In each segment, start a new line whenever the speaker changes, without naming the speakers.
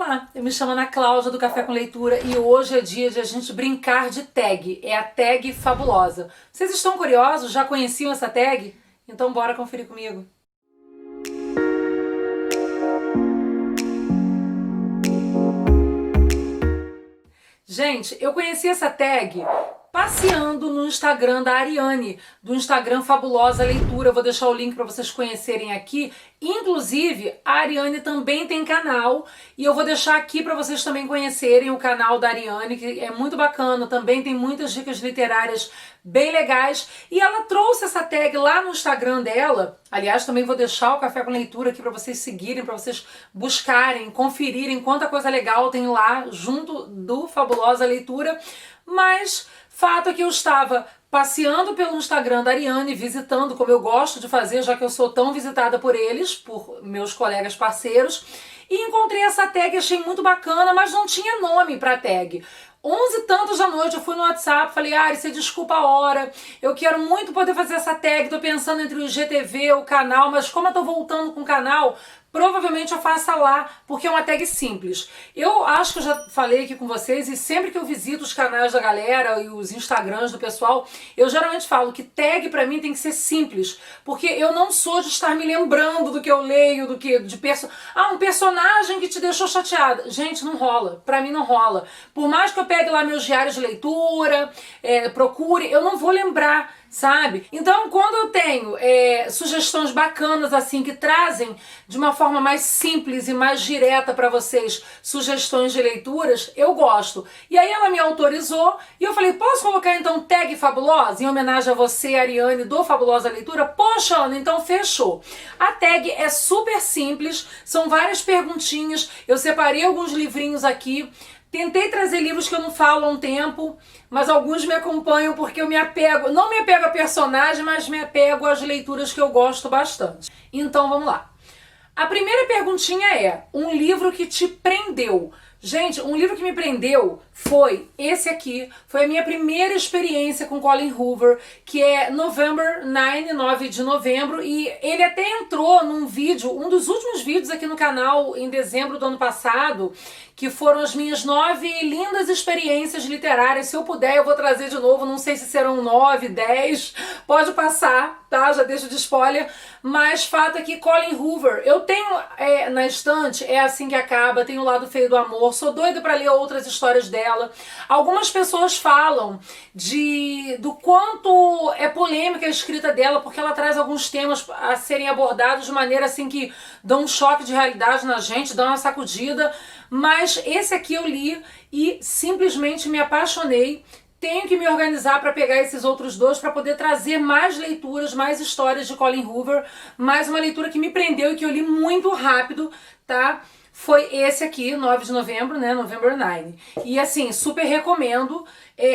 Olá, eu me chamo Ana Cláudia do Café com Leitura e hoje é dia de a gente brincar de tag, é a tag fabulosa. Vocês estão curiosos? Já conheciam essa tag? Então bora conferir comigo. Gente, eu conheci essa tag passeando no Instagram da Ariane, do Instagram Fabulosa Leitura. Eu vou deixar o link para vocês conhecerem aqui. Inclusive, a Ariane também tem canal e eu vou deixar aqui para vocês também conhecerem o canal da Ariane, que é muito bacana, também tem muitas dicas literárias bem legais. E ela trouxe essa tag lá no Instagram dela. Aliás, também vou deixar o Café com Leitura aqui para vocês seguirem, para vocês buscarem, conferirem quanta coisa legal tem lá junto do Fabulosa Leitura. Mas fato é que eu estava passeando pelo Instagram da Ariane, visitando, como eu gosto de fazer, já que eu sou tão visitada por eles, por meus colegas parceiros, e encontrei essa tag, achei muito bacana, mas não tinha nome pra tag. 11 e tantos da noite, eu fui no WhatsApp, falei, Ari, você desculpa a hora, eu quero muito poder fazer essa tag, tô pensando entre o IGTV, o canal, mas como eu tô voltando com o canal, provavelmente eu faça lá, porque é uma tag simples. Eu acho que eu já falei aqui com vocês, e sempre que eu visito os canais da galera e os Instagrams do pessoal, eu geralmente falo que tag pra mim tem que ser simples, porque eu não sou de estar me lembrando do que eu leio, do que um personagem que te deixou chateada. Gente, não rola, pra mim não rola. Por mais que eu pegue lá meus diários de leitura, procure, eu não vou lembrar, sabe? Então, quando eu tenho sugestões bacanas assim que trazem de uma forma mais simples e mais direta para vocês sugestões de leituras, eu gosto. E aí ela me autorizou e eu falei, posso colocar então tag fabulosa em homenagem a você, Ariane, do Fabulosa Leitura? Poxa, Ana, então fechou. A tag é super simples, são várias perguntinhas, eu separei alguns livrinhos aqui. Tentei trazer livros que eu não falo há um tempo, mas alguns me acompanham porque eu me apego, não me apego a personagem, mas me apego às leituras que eu gosto bastante. Então vamos lá. A primeira perguntinha é, um livro que te prendeu? Gente, um livro que me prendeu foi esse aqui, foi a minha primeira experiência com Colin Hoover, que é November 9 de novembro, e ele até entrou num vídeo, um dos últimos vídeos aqui no canal em dezembro do ano passado, que foram as minhas 9 lindas experiências literárias. Se eu puder, eu vou trazer de novo, não sei se serão 9, 10, pode passar, tá? Já deixo de spoiler, mas fato é que Colin Hoover, eu tenho na estante, É Assim que Acaba, tem O Lado Feio do Amor, sou doida pra ler outras histórias dela. Algumas pessoas falam do quanto é polêmica a escrita dela, porque ela traz alguns temas a serem abordados de maneira assim que dão um choque de realidade na gente, dão uma sacudida, mas esse aqui eu li e simplesmente me apaixonei. Tenho que me organizar para pegar esses outros dois para poder trazer mais leituras, mais histórias de Colin Hoover, mais uma leitura que me prendeu e que eu li muito rápido, tá? Foi esse aqui, 9 de novembro, né, November 9. E assim, super recomendo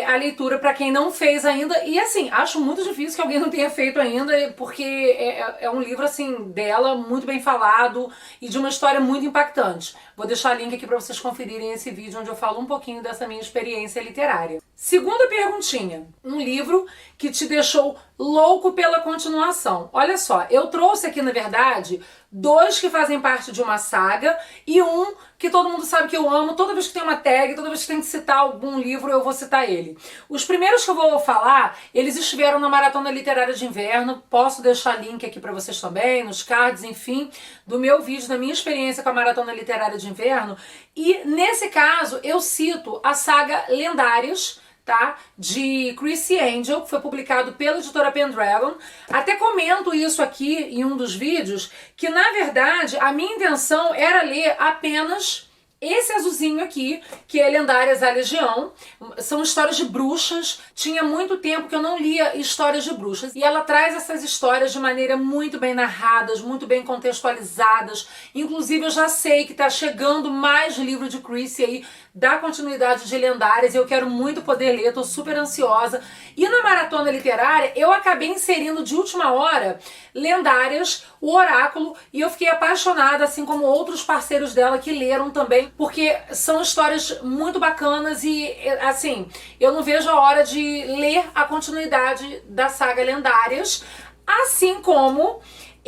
a leitura para quem não fez ainda. E assim, acho muito difícil que alguém não tenha feito ainda, porque é um livro assim dela, muito bem falado e de uma história muito impactante. Vou deixar o link aqui para vocês conferirem esse vídeo onde eu falo um pouquinho dessa minha experiência literária. Segunda perguntinha, um livro que te deixou louco pela continuação. Olha só, eu trouxe aqui na verdade 2 que fazem parte de uma saga e um que todo mundo sabe que eu amo. Toda vez que tem uma tag, toda vez que tem que citar algum livro, eu vou citar ele. Os primeiros que eu vou falar, eles estiveram na Maratona Literária de Inverno. Posso deixar link aqui pra vocês também, nos cards, enfim, do meu vídeo, da minha experiência com a Maratona Literária de Inverno. E nesse caso, eu cito a saga Lendárias, tá? De Chrissy Angel, que foi publicado pela editora Pendragon. Até comento isso aqui em um dos vídeos, que na verdade a minha intenção era ler apenas esse azulzinho aqui, que é Lendárias a Legião. São histórias de bruxas. Tinha muito tempo que eu não lia histórias de bruxas. E ela traz essas histórias de maneira muito bem narradas, muito bem contextualizadas. Inclusive eu já sei que tá chegando mais livro de Chrissy aí, da continuidade de Lendárias, e eu quero muito poder ler, tô super ansiosa. E na Maratona Literária, eu acabei inserindo de última hora Lendárias, o Oráculo, e eu fiquei apaixonada, assim como outros parceiros dela que leram também, porque são histórias muito bacanas e, assim, eu não vejo a hora de ler a continuidade da saga Lendárias, assim como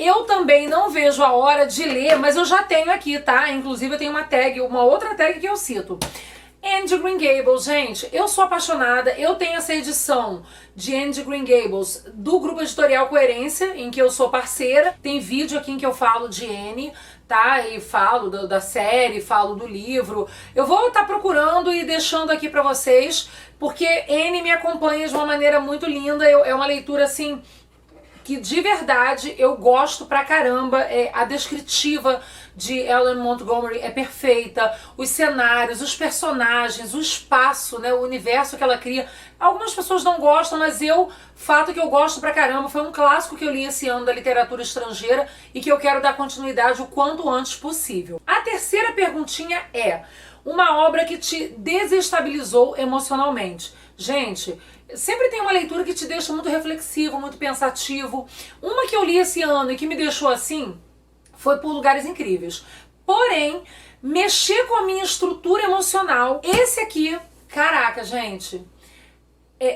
Eu também não vejo a hora de ler, mas eu já tenho aqui, tá? Inclusive eu tenho uma tag, uma outra tag que eu cito. Anne de Green Gables, gente, eu sou apaixonada, eu tenho essa edição de Anne de Green Gables do grupo editorial Coerência, em que eu sou parceira, tem vídeo aqui em que eu falo de Anne, tá, e falo da série, falo do livro, eu vou estar procurando e deixando aqui pra vocês, porque Anne me acompanha de uma maneira muito linda, é uma leitura assim que de verdade eu gosto pra caramba, a descritiva de Ellen Montgomery é perfeita, os cenários, os personagens, o espaço, né, o universo que ela cria. Algumas pessoas não gostam, mas fato que eu gosto pra caramba, foi um clássico que eu li esse ano da literatura estrangeira e que eu quero dar continuidade o quanto antes possível. A terceira perguntinha é: uma obra que te desestabilizou emocionalmente. Gente, sempre tem uma leitura que te deixa muito reflexivo, muito pensativo. Uma que eu li esse ano e que me deixou assim foi Por Lugares Incríveis. Porém, mexer com a minha estrutura emocional, esse aqui, caraca, gente,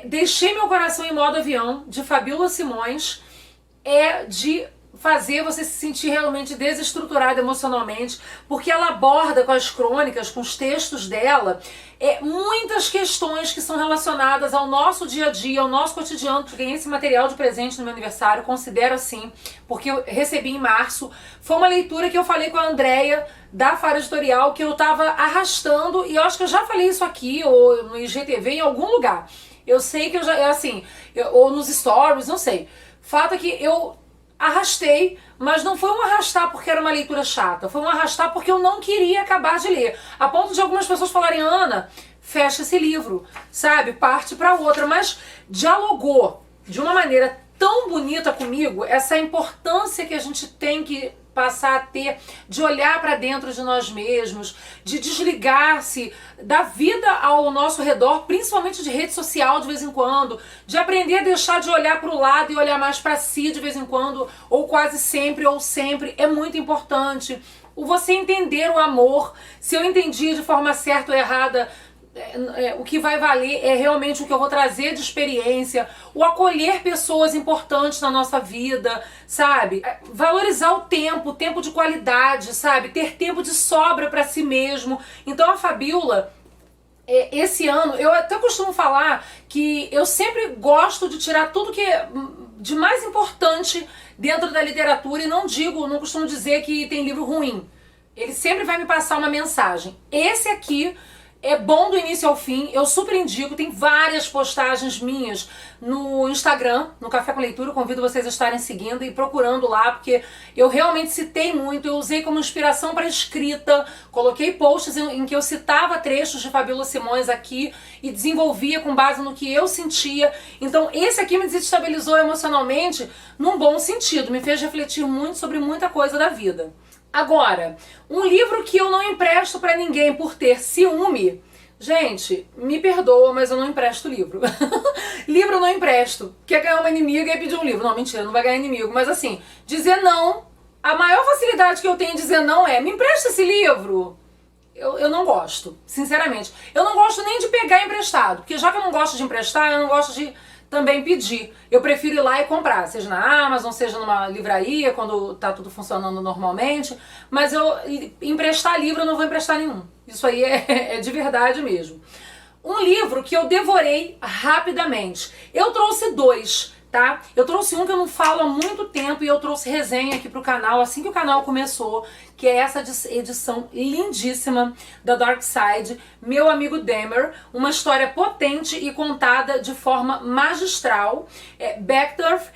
Deixei Meu Coração em Modo Avião, de Fabíola Simões, é de fazer você se sentir realmente desestruturado emocionalmente, porque ela aborda com as crônicas, com os textos dela, muitas questões que são relacionadas ao nosso dia a dia, ao nosso cotidiano. Ganhei esse material de presente no meu aniversário, considero assim, porque eu recebi em março. Foi uma leitura que eu falei com a Andréia, da Fara Editorial, que eu tava arrastando, e eu acho que eu já falei isso aqui, ou no IGTV, em algum lugar. Eu sei que eu já, ou nos stories, não sei. Fato é que eu arrastei, mas não foi um arrastar porque era uma leitura chata, foi um arrastar porque eu não queria acabar de ler, a ponto de algumas pessoas falarem: Ana, fecha esse livro, sabe, parte para outra, mas dialogou de uma maneira tão bonita comigo, essa importância que a gente tem que passar a ter, de olhar para dentro de nós mesmos, de desligar-se da vida ao nosso redor, principalmente de rede social de vez em quando, de aprender a deixar de olhar para o lado e olhar mais para si de vez em quando, ou quase sempre, ou sempre, é muito importante. O você entender o amor, se eu entendi de forma certa ou errada, o que vai valer é realmente o que eu vou trazer de experiência, o acolher pessoas importantes na nossa vida, sabe? Valorizar o tempo de qualidade, sabe? Ter tempo de sobra para si mesmo. Então a Fabíola, esse ano, eu até costumo falar que eu sempre gosto de tirar tudo que é de mais importante dentro da literatura, e não costumo dizer que tem livro ruim. Ele sempre vai me passar uma mensagem. Esse aqui é bom do início ao fim, eu super indico, tem várias postagens minhas no Instagram, no Café com Leitura, convido vocês a estarem seguindo e procurando lá, porque eu realmente citei muito, eu usei como inspiração para escrita, coloquei posts em que eu citava trechos de Fabíola Simões aqui e desenvolvia com base no que eu sentia. Então esse aqui me desestabilizou emocionalmente num bom sentido, me fez refletir muito sobre muita coisa da vida. Agora, um livro que eu não empresto pra ninguém por ter ciúme. Gente, me perdoa, mas eu não empresto livro. Livro eu não empresto. Quer ganhar uma inimiga e pedir um livro. Não, mentira, não vai ganhar inimigo. Mas assim, dizer não, a maior facilidade que eu tenho em dizer não me empresta esse livro. Eu não gosto, sinceramente. Eu não gosto nem de pegar emprestado, porque já que eu não gosto de emprestar, eu não gosto de também pedir. Eu prefiro ir lá e comprar, seja na Amazon, seja numa livraria, quando tá tudo funcionando normalmente, mas emprestar livro eu não vou emprestar nenhum. Isso aí é de verdade mesmo. Um livro que eu devorei rapidamente. Eu trouxe dois, tá? Eu trouxe um que eu não falo há muito tempo e eu trouxe resenha aqui pro canal assim que o canal começou, que é essa edição lindíssima da Dark Side, Meu Amigo Demer, uma história potente e contada de forma magistral. Bechdorf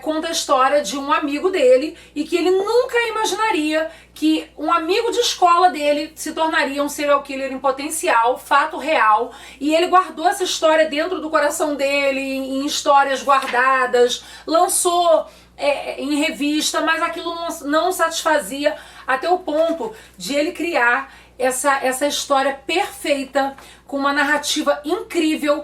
conta a história de um amigo dele e que ele nunca imaginaria que um amigo de escola dele se tornaria um serial killer em potencial, fato real, e ele guardou essa história dentro do coração dele, em histórias guardadas, lançou em revista, mas aquilo não satisfazia, até o ponto de ele criar essa história perfeita, com uma narrativa incrível,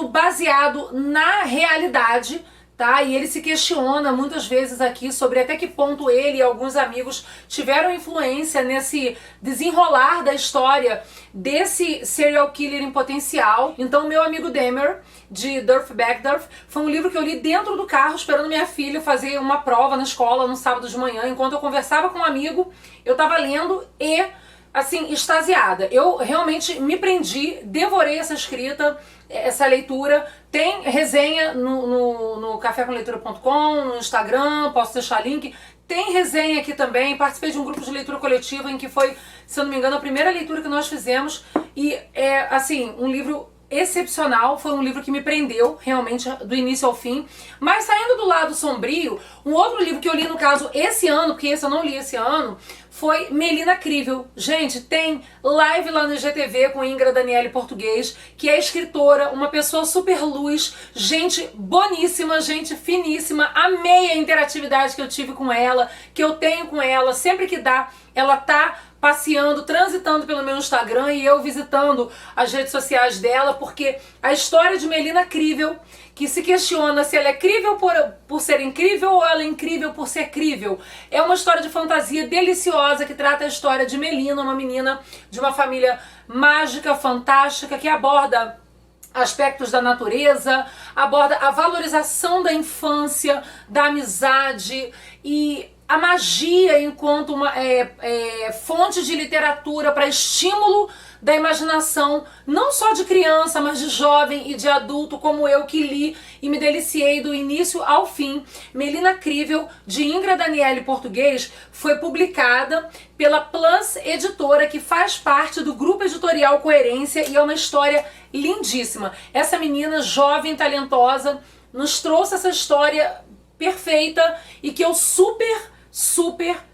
baseado na realidade, tá? E ele se questiona muitas vezes aqui sobre até que ponto ele e alguns amigos tiveram influência nesse desenrolar da história desse serial killer em potencial. Então, meu amigo Demer, de Durf Backdorf, foi um livro que eu li dentro do carro, esperando minha filha fazer uma prova na escola no sábado de manhã. Enquanto eu conversava com um amigo, eu tava lendo e, assim, extasiada. Eu realmente me prendi, devorei essa escrita, essa leitura. Tem resenha no cafécomleitura.com, no Instagram, posso deixar link. Tem resenha aqui também, participei de um grupo de leitura coletiva em que foi, se eu não me engano, a primeira leitura que nós fizemos. E é, assim, um livro excepcional, foi um livro que me prendeu realmente do início ao fim. Mas saindo do lado sombrio, um outro livro que eu li, no caso, esse ano, porque esse eu não li esse ano, foi Melina Crivel. Gente, tem live lá no IGTV com Ingra Daniele Português, que é escritora, uma pessoa super luz, gente boníssima, gente finíssima. Amei a interatividade que eu tive com ela, que eu tenho com ela, sempre que dá, ela tá passeando, transitando pelo meu Instagram e eu visitando as redes sociais dela, porque a história de Melina Crivel, que se questiona se ela é crível por ser incrível ou ela é incrível por ser crível, é uma história de fantasia deliciosa que trata a história de Melina, uma menina de uma família mágica, fantástica, que aborda aspectos da natureza, aborda a valorização da infância, da amizade e a magia enquanto uma fonte de literatura para estímulo da imaginação, não só de criança, mas de jovem e de adulto, como eu que li e me deliciei do início ao fim. Melina Crivel, de Ingra Daniele Português, foi publicada pela Plus Editora, que faz parte do grupo editorial Coerência, e é uma história lindíssima. Essa menina jovem, talentosa, nos trouxe essa história perfeita e que eu super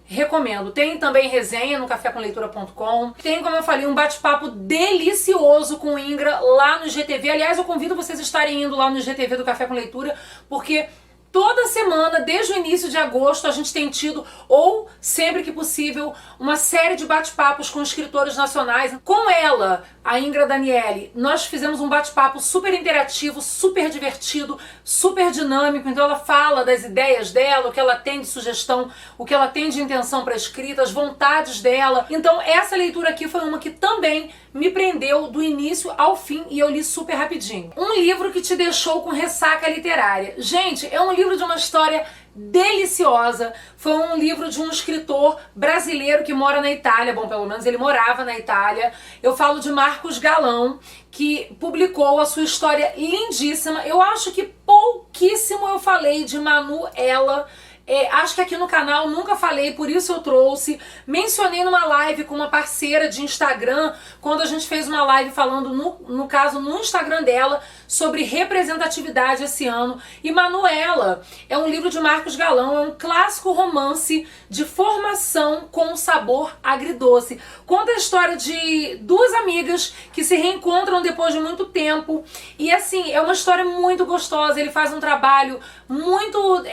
recomendo. Tem também resenha no cafécomleitura.com. Tem, como eu falei, um bate-papo delicioso com Ingra lá no IGTV. Aliás, eu convido vocês a estarem indo lá no IGTV do Café com Leitura, porque toda semana, desde o início de agosto, a gente tem tido, ou sempre que possível, uma série de bate-papos com escritores nacionais. Com ela, a Ingra Daniele, nós fizemos um bate-papo super interativo, super divertido, super dinâmico. Então ela fala das ideias dela, o que ela tem de sugestão, o que ela tem de intenção para escrita, as vontades dela. Então essa leitura aqui foi uma que também me prendeu do início ao fim e eu li super rapidinho. Um livro que te deixou com ressaca literária. Gente, é um livro de uma história deliciosa. Foi um livro de um escritor brasileiro que mora na Itália. Bom, pelo menos ele morava na Itália. Eu falo de Marcos Galão, que publicou a sua história lindíssima. Eu acho que pouquíssimo eu falei de Manuela. Acho que aqui no canal nunca falei, por isso eu trouxe. Mencionei numa live com uma parceira de Instagram, quando a gente fez uma live falando, no caso, no Instagram dela, sobre representatividade esse ano. E Manuela é um livro de Marcos Galão, é um clássico romance de formação com sabor agridoce. Conta a história de duas amigas que se reencontram depois de muito tempo. E assim, é uma história muito gostosa. Ele faz um trabalho muito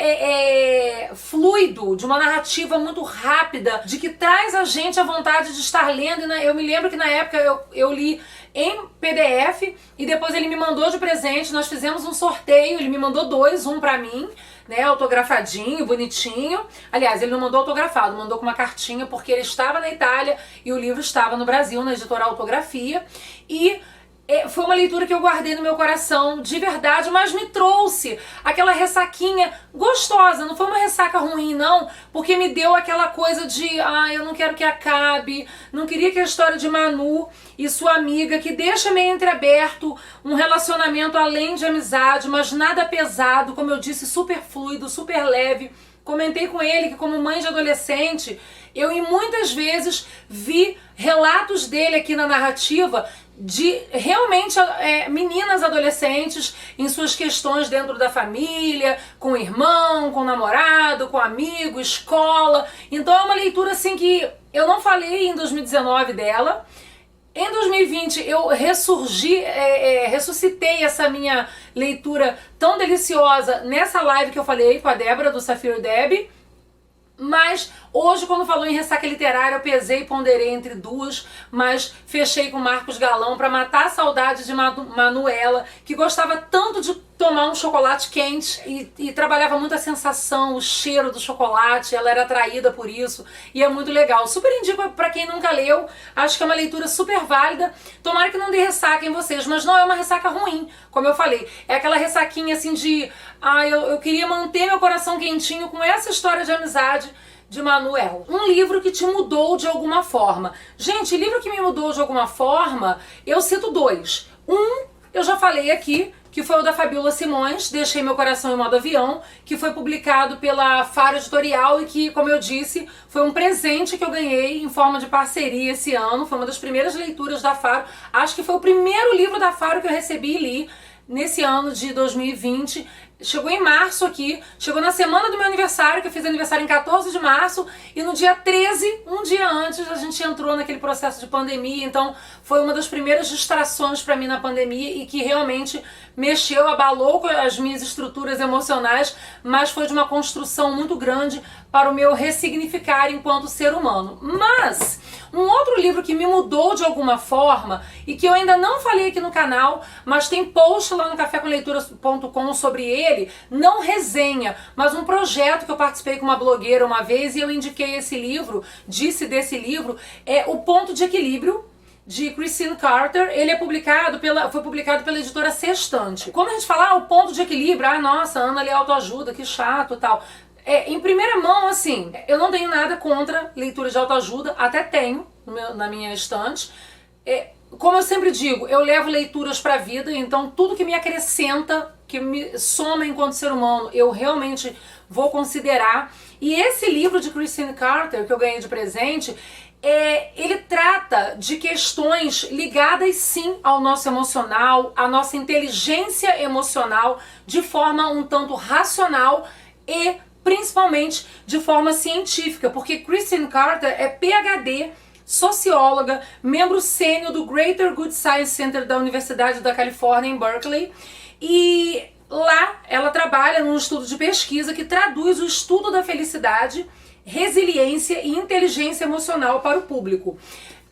fluido, de uma narrativa muito rápida, de que traz a gente a vontade de estar lendo. Eu me lembro que na época eu li em PDF e depois ele me mandou de presente. Nós fizemos um sorteio, ele me mandou dois, um pra mim, né, autografadinho, bonitinho. Aliás, ele não mandou autografado, mandou com uma cartinha, porque ele estava na Itália e o livro estava no Brasil, na editora Autografia. E foi uma leitura que eu guardei no meu coração de verdade, mas me trouxe aquela ressaquinha gostosa. Não foi uma ressaca ruim, não, porque me deu aquela coisa de eu não quero que acabe, não queria que a história de Manu e sua amiga, que deixa meio entreaberto um relacionamento além de amizade, mas nada pesado, como eu disse, super fluido, super leve. Comentei com ele que, como mãe de adolescente, eu muitas vezes vi relatos dele aqui na narrativa de realmente meninas adolescentes em suas questões dentro da família, com o irmão, com o namorado, com o amigo, escola. Então é uma leitura assim que eu não falei em 2019 dela. Em 2020 eu ressuscitei essa minha leitura tão deliciosa nessa live que eu falei com a Débora do Safiro Deb. Mas hoje, quando falou em ressaca literária, eu pesei e ponderei entre duas, mas fechei com Marcos Galão para matar a saudade de Manuela, que gostava tanto de tomar um chocolate quente e trabalhava muito a sensação, o cheiro do chocolate, ela era atraída por isso e é muito legal. Super indico pra quem nunca leu, acho que é uma leitura super válida. Tomara que não dê ressaca em vocês, mas não é uma ressaca ruim, como eu falei. É aquela ressaquinha assim de, eu queria manter meu coração quentinho com essa história de amizade de Manuel. Um livro que te mudou de alguma forma. Gente, livro que me mudou de alguma forma, eu cito dois. Eu já falei aqui, que foi o da Fabíola Simões, Deixei Meu Coração em Modo Avião, que foi publicado pela Faro Editorial e que, como eu disse, foi um presente que eu ganhei em forma de parceria esse ano. Foi uma das primeiras leituras da Faro. Acho que foi o primeiro livro da Faro que eu recebi e li nesse ano de 2020. Chegou em março aqui, chegou na semana do meu aniversário, que eu fiz aniversário em 14 de março, e no dia 13, um dia antes, a gente entrou naquele processo de pandemia, então foi uma das primeiras distrações para mim na pandemia e que realmente mexeu, abalou com as minhas estruturas emocionais, mas foi de uma construção muito grande para o meu ressignificar enquanto ser humano. Mas um outro livro que me mudou de alguma forma e que eu ainda não falei aqui no canal, mas tem post lá no cafécomleituras.com sobre ele, não resenha, mas um projeto que eu participei com uma blogueira uma vez e eu indiquei esse livro, disse desse livro, é O Ponto de Equilíbrio, de Christine Carter. Ele é foi publicado pela editora Sextante. Quando a gente fala, o ponto de equilíbrio, nossa, Ana lê autoajuda, que chato e tal. Em primeira mão, assim, eu não tenho nada contra leitura de autoajuda, até tenho na minha estante. Como eu sempre digo, eu levo leituras pra vida, então tudo que me acrescenta, que me soma enquanto ser humano, eu realmente vou considerar. E esse livro de Christine Carter, que eu ganhei de presente, ele trata de questões ligadas sim ao nosso emocional, à nossa inteligência emocional, de forma um tanto racional e principalmente de forma científica, porque Christine Carter é PhD, socióloga, membro sênior do Greater Good Science Center da Universidade da Califórnia em Berkeley, e lá ela trabalha num estudo de pesquisa que traduz o estudo da felicidade, resiliência e inteligência emocional para o público.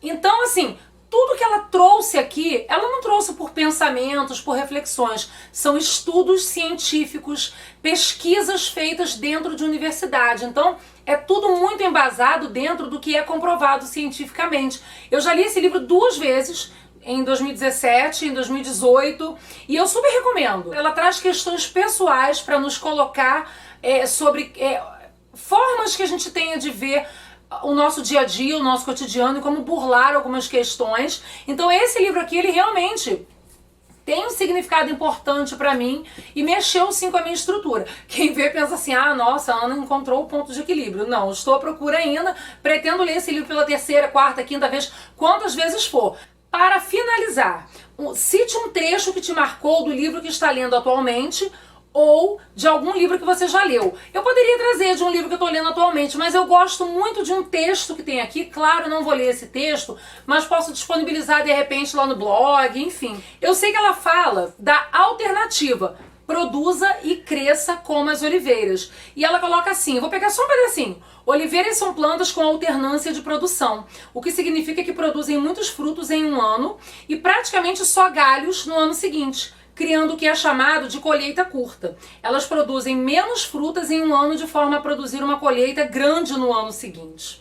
Então, assim, tudo que ela trouxe aqui, ela não trouxe por pensamentos, por reflexões, são estudos científicos, pesquisas feitas dentro de universidade. Então, é tudo muito embasado dentro do que é comprovado cientificamente. Eu já li esse livro 2 vezes, em 2017, em 2018, e eu super recomendo. Ela traz questões pessoais para nos colocar sobre formas que a gente tenha de ver o nosso dia a dia, o nosso cotidiano e como burlar algumas questões. Então esse livro aqui, ele realmente tem um significado importante pra mim e mexeu sim com a minha estrutura. Quem vê pensa assim, nossa, a Ana encontrou o ponto de equilíbrio. Não, estou à procura ainda, pretendo ler esse livro pela 3ª, 4ª, 5ª vez, quantas vezes for. Para finalizar, cite um trecho que te marcou do livro que está lendo atualmente, ou de algum livro que você já leu. Eu poderia trazer de um livro que eu estou lendo atualmente, mas eu gosto muito de um texto que tem aqui. Claro, não vou ler esse texto, mas posso disponibilizar de repente lá no blog, enfim. Eu sei que ela fala da alternativa, produza e cresça como as oliveiras. E ela coloca assim, eu vou pegar só um pedacinho. Oliveiras são plantas com alternância de produção, o que significa que produzem muitos frutos em um ano e praticamente só galhos no ano seguinte, criando o que é chamado de colheita curta. Elas produzem menos frutas em um ano de forma a produzir uma colheita grande no ano seguinte.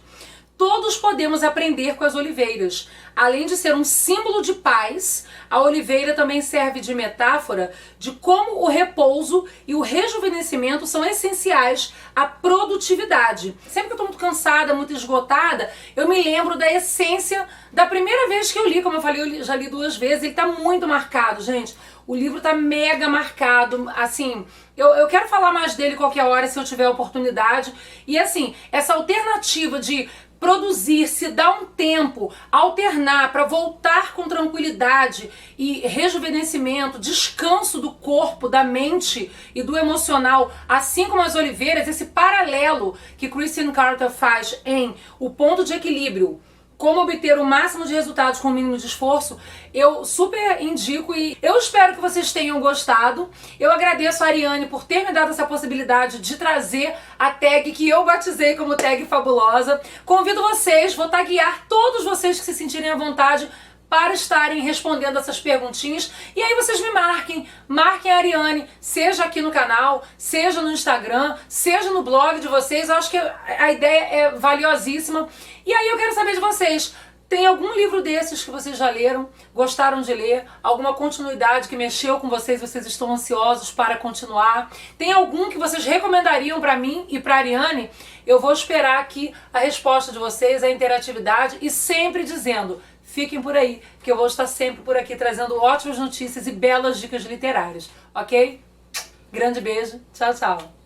Todos podemos aprender com as oliveiras. Além de ser um símbolo de paz, a oliveira também serve de metáfora de como o repouso e o rejuvenescimento são essenciais à produtividade. Sempre que eu estou muito cansada, muito esgotada, eu me lembro da essência da primeira vez que eu li. Como eu falei, eu já li 2 vezes, ele está muito marcado, gente. O livro tá mega marcado, assim, eu quero falar mais dele qualquer hora se eu tiver oportunidade. E assim, essa alternativa de produzir, se dar um tempo, alternar para voltar com tranquilidade e rejuvenescimento, descanso do corpo, da mente e do emocional, assim como as oliveiras, esse paralelo que Christine Carter faz em O Ponto de Equilíbrio, como obter o máximo de resultados com o mínimo de esforço, eu super indico e eu espero que vocês tenham gostado. Eu agradeço a Ariane por ter me dado essa possibilidade de trazer a tag que eu batizei como tag fabulosa. Convido vocês, vou taguear todos vocês que se sentirem à vontade para estarem respondendo essas perguntinhas. E aí vocês me marquem a Ariane, seja aqui no canal, seja no Instagram, seja no blog de vocês. Eu acho que a ideia é valiosíssima. E aí eu quero saber de vocês. Tem algum livro desses que vocês já leram, gostaram de ler? Alguma continuidade que mexeu com vocês estão ansiosos para continuar? Tem algum que vocês recomendariam para mim e para a Ariane? Eu vou esperar aqui a resposta de vocês, a interatividade e sempre dizendo, fiquem por aí, que eu vou estar sempre por aqui trazendo ótimas notícias e belas dicas literárias, ok? Grande beijo, tchau, tchau!